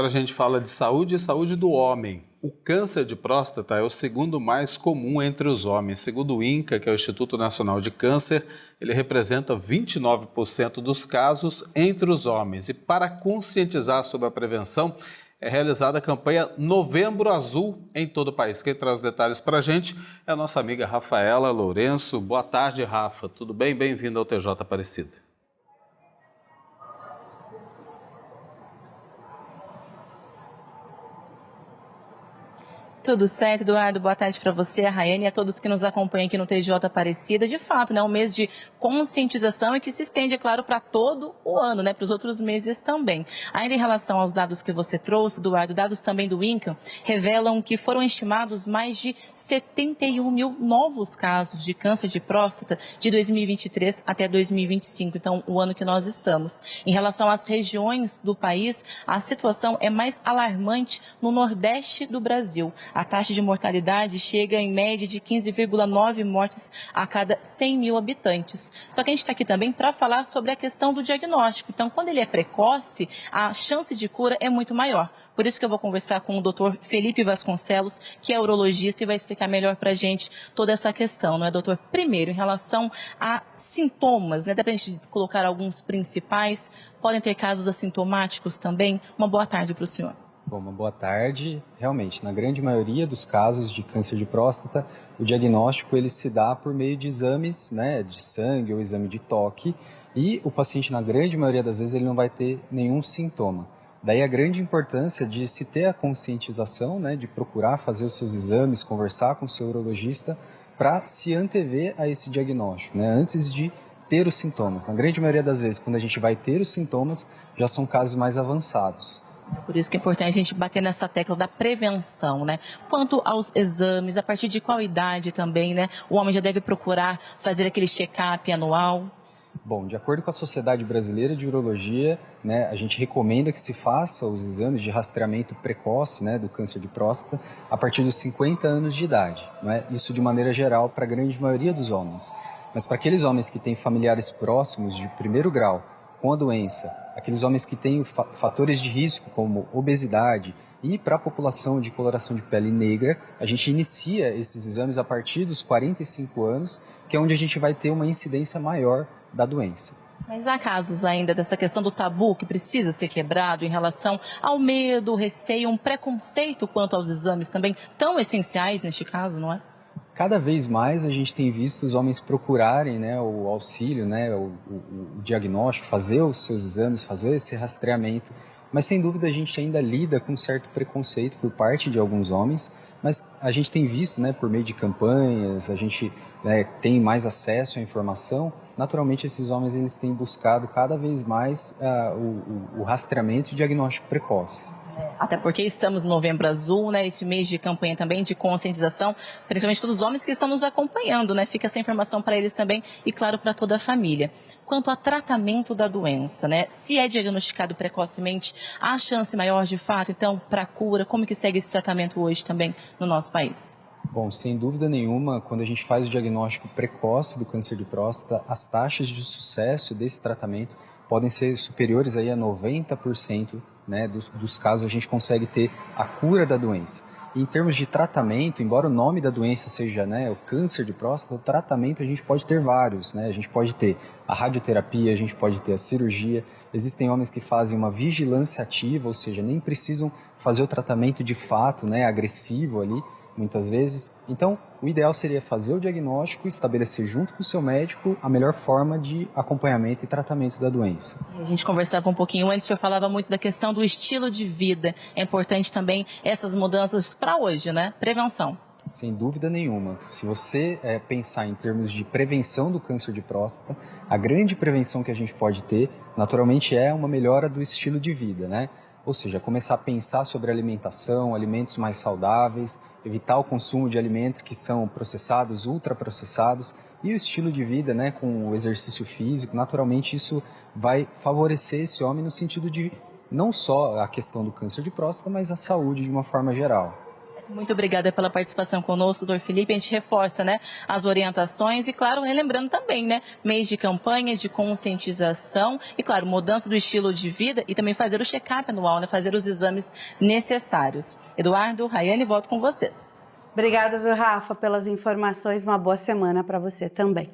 agora a gente fala de saúde e saúde do homem. O câncer de próstata é o segundo mais comum entre os homens. Segundo o INCA, que é o Instituto Nacional de Câncer, ele representa 29% dos casos entre os homens. E para conscientizar sobre a prevenção, é realizada a campanha Novembro Azul em todo o país. Quem traz os detalhes para a gente é a nossa amiga Rafaela Lourenço. Boa tarde, Rafa. Tudo bem? Bem-vindo ao TJ Aparecida. Tudo certo, Eduardo? Boa tarde para você, a Rayane e a todos que nos acompanham aqui no TJ Aparecida. De fato, um mês de conscientização e que se estende, é claro, para todo o ano, para os outros meses também. Ainda em relação aos dados que você trouxe, Eduardo, dados também do INCA revelam que foram estimados mais de 71 mil novos casos de câncer de próstata de 2023 até 2025, então o ano que nós estamos. Em relação às regiões do país, a situação é mais alarmante no Nordeste do Brasil. A taxa de mortalidade chega em média de 15,9 mortes a cada 100 mil habitantes. Só que a gente está aqui também para falar sobre a questão do diagnóstico. Então, quando ele é precoce, a chance de cura é muito maior. Por isso que eu vou conversar com o Dr. Felipe Vasconcelos, que é urologista e vai explicar melhor para a gente toda essa questão, não é, doutor? Primeiro, em relação a sintomas, dá para a gente colocar alguns principais, podem ter casos assintomáticos também. Uma boa tarde para o senhor. Bom, uma boa tarde. Realmente, na grande maioria dos casos de câncer de próstata, o diagnóstico ele se dá por meio de exames, de sangue ou exame de toque, e o paciente, na grande maioria das vezes, ele não vai ter nenhum sintoma. Daí a grande importância de se ter a conscientização, de procurar fazer os seus exames, conversar com o seu urologista, para se antever a esse diagnóstico, antes de ter os sintomas. Na grande maioria das vezes, quando a gente vai ter os sintomas, já são casos mais avançados. Por isso que é importante a gente bater nessa tecla da prevenção, Quanto aos exames, a partir de qual idade também, o homem já deve procurar fazer aquele check-up anual? Bom, de acordo com a Sociedade Brasileira de Urologia, a gente recomenda que se faça os exames de rastreamento precoce, do câncer de próstata a partir dos 50 anos de idade, Isso de maneira geral para a grande maioria dos homens. Mas para aqueles homens que têm familiares próximos de primeiro grau com a doença, aqueles homens que têm fatores de risco como obesidade e para a população de coloração de pele negra, a gente inicia esses exames a partir dos 45 anos, que é onde a gente vai ter uma incidência maior da doença. Mas há casos ainda dessa questão do tabu que precisa ser quebrado em relação ao medo, receio, um preconceito quanto aos exames também tão essenciais neste caso, não é? Cada vez mais a gente tem visto os homens procurarem o auxílio, o diagnóstico, fazer os seus exames, fazer esse rastreamento. Mas sem dúvida a gente ainda lida com um certo preconceito por parte de alguns homens, mas a gente tem visto por meio de campanhas, a gente tem mais acesso à informação. Naturalmente esses homens eles têm buscado cada vez mais o rastreamento e diagnóstico precoce. Até porque estamos no Novembro Azul, esse mês de campanha também de conscientização, principalmente todos os homens que estão nos acompanhando, Fica essa informação para eles também e, claro, para toda a família. Quanto ao tratamento da doença, se é diagnosticado precocemente, há chance maior de fato, então, para a cura? Como que segue esse tratamento hoje também no nosso país? Bom, sem dúvida nenhuma, quando a gente faz o diagnóstico precoce do câncer de próstata, as taxas de sucesso desse tratamento podem ser superiores aí a 90%, dos casos a gente consegue ter a cura da doença. E em termos de tratamento, embora o nome da doença seja o câncer de próstata, o tratamento a gente pode ter vários, A gente pode ter a radioterapia, a gente pode ter a cirurgia. Existem homens que fazem uma vigilância ativa, ou seja, nem precisam fazer o tratamento de fato, agressivo ali, muitas vezes. Então, o ideal seria fazer o diagnóstico, estabelecer junto com o seu médico a melhor forma de acompanhamento e tratamento da doença. A gente conversava um pouquinho antes, o senhor falava muito da questão do estilo de vida. É importante também essas mudanças para hoje, Prevenção. Sem dúvida nenhuma. Se você pensar em termos de prevenção do câncer de próstata, a grande prevenção que a gente pode ter, naturalmente, é uma melhora do estilo de vida, Ou seja, começar a pensar sobre alimentação, alimentos mais saudáveis, evitar o consumo de alimentos que são processados, ultraprocessados, e o estilo de vida, com o exercício físico. Naturalmente, isso vai favorecer esse homem no sentido de não só a questão do câncer de próstata, mas a saúde de uma forma geral. Muito obrigada pela participação conosco, doutor Felipe. A gente reforça, né, as orientações e, claro, lembrando também, né, mês de campanha, de conscientização e, claro, mudança do estilo de vida e também fazer o check-up anual, né, fazer os exames necessários. Eduardo, Rayane, volto com vocês. Obrigada, viu, Rafa, pelas informações. Uma boa semana para você também.